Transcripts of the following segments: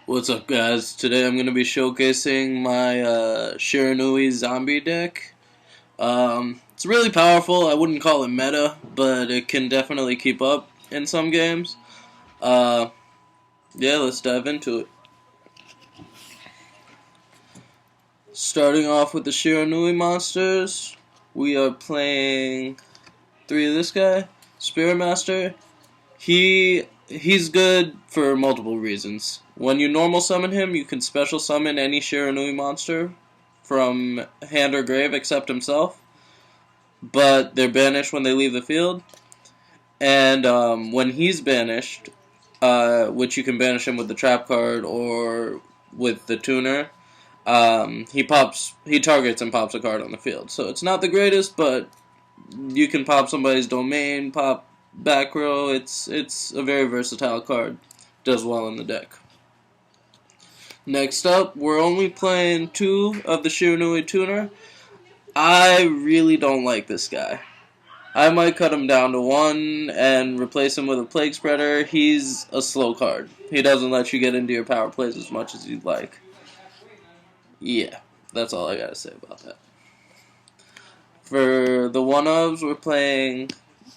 What's up, guys? Today I'm going to be showcasing my Shiranui Zombie deck. It's really powerful. I wouldn't call it meta, but it can definitely keep up in some games. Uh, yeah, let's dive into it. Starting off with the Shiranui monsters, we are playing 3 of this guy. Spirit Master. He's good for multiple reasons. When you normal summon him, you can special summon any Shiranui monster from hand or grave except himself, but they're banished when they leave the field. And when he's banished, which you can banish him with the trap card or with the tuner, he targets and pops a card on the field. So it's not the greatest, but you can pop somebody's domain, pop back row. It's a very versatile card. Does well in the deck. Next up, we're only playing 2 of the Shiranui Tuner. I really don't like this guy. I might cut him down to 1 and replace him with a Plague Spreader. He's a slow card. He doesn't let you get into your power plays as much as you'd like. Yeah, that's all I gotta say about that. For the one-ofs, we're playing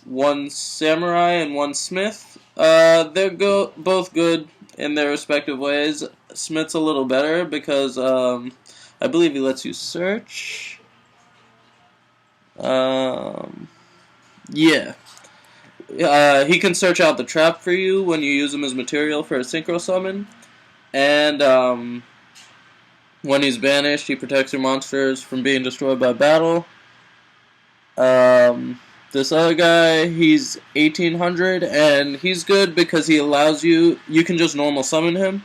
1 Samurai and 1 Smith. They're both good in their respective ways. Smith's a little better because I believe he lets you search. Yeah. He can search out the trap for you when you use him as material for a synchro summon. And when he's banished, he protects your monsters from being destroyed by battle. This other guy, he's 1800, and he's good because he allows you can just normal summon him,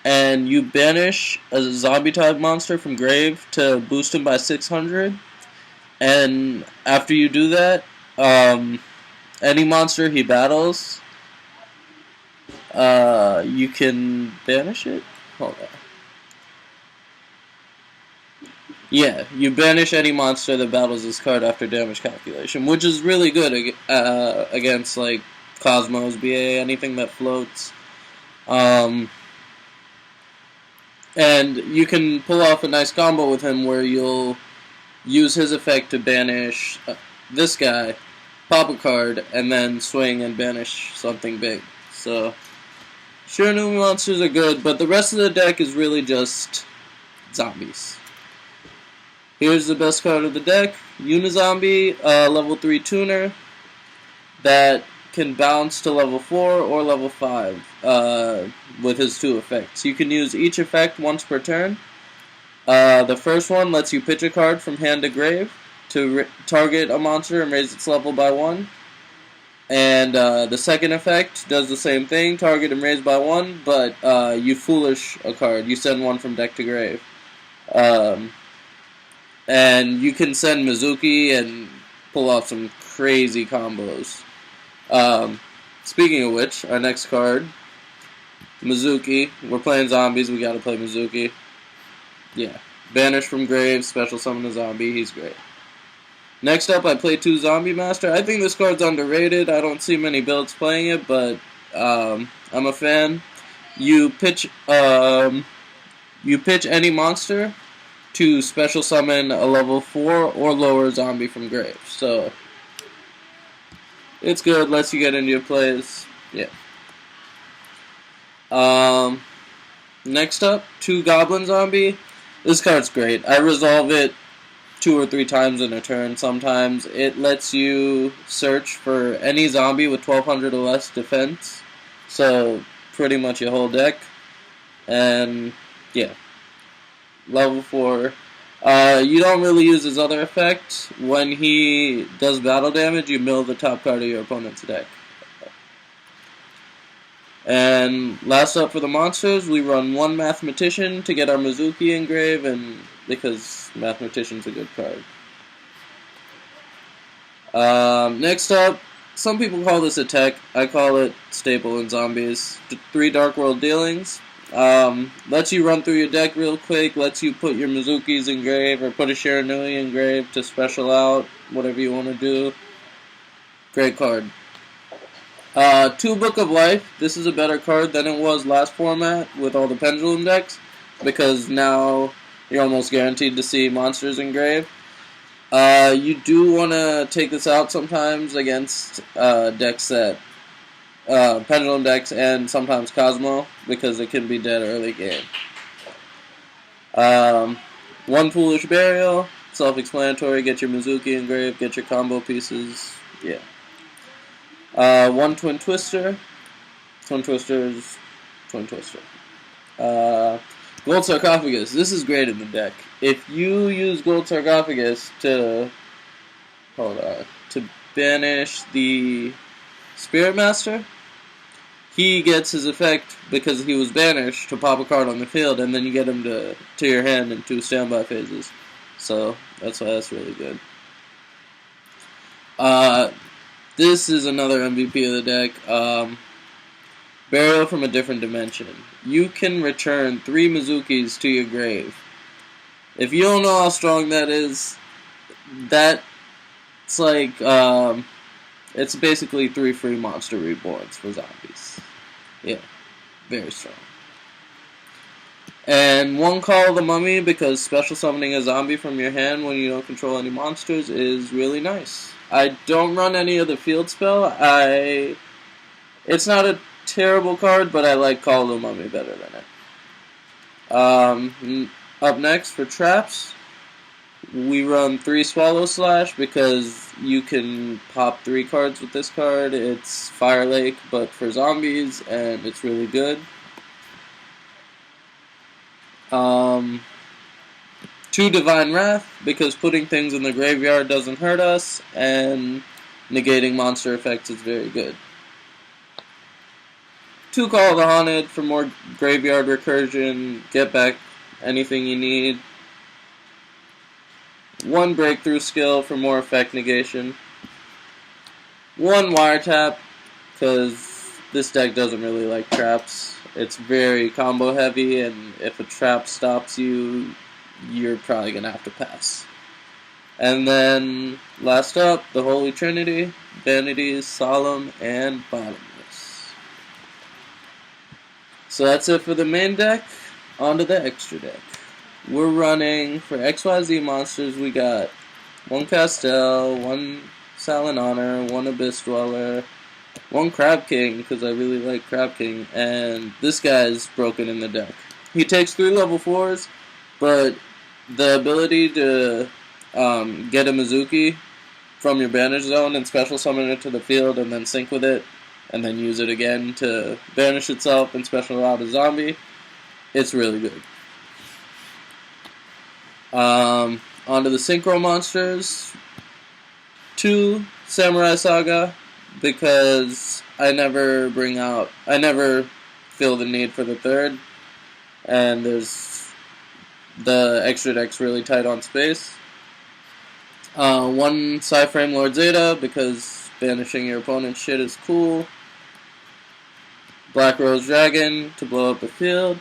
and you banish a zombie type monster from grave to boost him by 600, and after you do that, any monster he battles, you can banish it? Hold on. Yeah, you banish any monster that battles this card after damage calculation, which is really good against, like, Cosmos, BA, anything that floats. And you can pull off a nice combo with him where you'll use his effect to banish this guy, pop a card, and then swing and banish something big. So, Shiranui monsters are good, but the rest of the deck is really just zombies. Here's the best card of the deck, Unizombie, level 3 tuner, that can bounce to level 4 or level 5 with his 2 effects. You can use each effect once per turn. The first one lets you pitch a card from hand to grave to target a monster and raise its level by 1. And the second effect does the same thing, target and raise by 1, but you foolish a card. You send one from deck to grave. And you can send Mizuki and pull off some crazy combos. Speaking of which, our next card, Mizuki. We're playing zombies, we gotta play Mizuki. Yeah. Banish from grave, special summon a zombie, he's great. Next up, I play 2 Zombie Master. I think this card's underrated. I don't see many builds playing it, but I'm a fan. You pitch any monster to special summon a level 4 or lower zombie from grave. So, it's good, lets you get into your plays. Yeah. Next up, 2 Goblin Zombie. This card's great. I resolve it 2 or 3 times in a turn sometimes. It lets you search for any zombie with 1200 or less defense. So, pretty much your whole deck. And, yeah. Level 4. You don't really use his other effect. When he does battle damage, you mill the top card of your opponent's deck. And last up for the monsters, we run 1 Mathematician to get our Mizuki in grave, and because Mathematician's a good card. Next up, some people call this a tech. I call it staple in zombies. 3 Dark World Dealings. Lets you run through your deck real quick, lets you put your Mizukis in grave, or put a Shiranui in grave to special out, whatever you want to do. Great card. Two Book of Life. This is a better card than it was last format with all the pendulum decks, because now you're almost guaranteed to see monsters in grave. You do want to take this out sometimes against decks that pendulum decks and sometimes Cosmo, because it can be dead early game. One Foolish Burial, self-explanatory. Get your Mizuki in grave, get your combo pieces. Yeah. One Twin Twister. Twin Twisters. Twin Twister. Gold Sarcophagus. This is great in the deck. If you use Gold Sarcophagus to banish the Spirit Master, he gets his effect because he was banished to pop a card on the field, and then you get him to your hand in 2 standby phases. So that's why that's really good. This is another MVP of the deck. Burial from a Different Dimension. You can return 3 Mizukis to your grave. If you don't know how strong that is, that's like, it's basically 3 free monster reborns for zombies. Yeah, very strong. And one Call of the Mummy, because special summoning a zombie from your hand when you don't control any monsters is really nice. I don't run any of the field spell. It's not a terrible card, but I like Call of the Mummy better than it. Up next for traps, we run 3 Swallow Slash because you can pop 3 cards with this card. It's Fire Lake, but for zombies, and it's really good. 2 Divine Wrath, because putting things in the graveyard doesn't hurt us, and negating monster effects is very good. 2 Call of the Haunted for more graveyard recursion, get back anything you need. 1 Breakthrough Skill for more effect negation. 1 Wiretap, because this deck doesn't really like traps. It's very combo heavy, and if a trap stops you, you're probably going to have to pass. And then, last up, the Holy Trinity, Vanities, Solemn, and Bottomless. So that's it for the main deck. On to the extra deck. We're running, for XYZ monsters, we got 1 Castel, 1 Silent Honor, 1 Abyss Dweller, 1 Crab King, because I really like Crab King, and this guy's broken in the deck. He takes 3 level 4s, but the ability to get a Mizuki from your banish zone and special summon it to the field and then sync with it, and then use it again to banish itself and special out a zombie, it's really good. Onto the Synchro monsters. 2 Samurai Saga, because I never feel the need for the 3rd, and the extra deck's really tight on space. 1 Psyframe Lord Zeta, because banishing your opponent's shit is cool. Black Rose Dragon to blow up the field.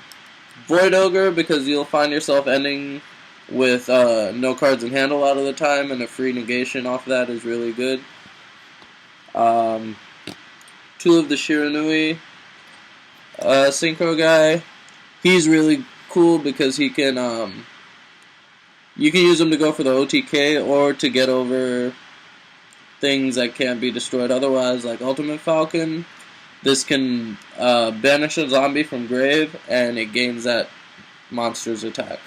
Void Ogre, because you'll find yourself ending with no cards in hand a lot of the time, and a free negation off that is really good. 2 of the Shiranui Synchro guy. He's really cool because he can, you can use him to go for the OTK or to get over things that can't be destroyed otherwise, like Ultimate Falcon. This can banish a zombie from grave, and it gains that monster's attack.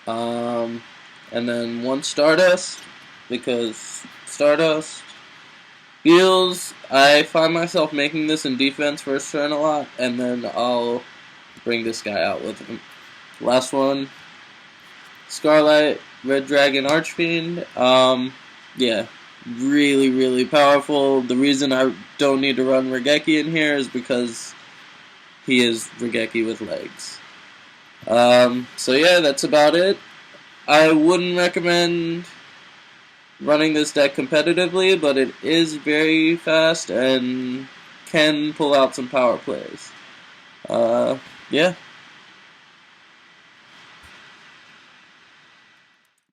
And then 1 Stardust, because Stardust heals. I find myself making this in defense first turn a lot, and then I'll bring this guy out with him. Last one, Scarlight Red Dragon Archfiend. Yeah, really, really powerful. The reason I don't need to run Regeki in here is because he is Regeki with legs. So yeah, that's about it. I wouldn't recommend running this deck competitively, but it is very fast and can pull out some power plays. Yeah.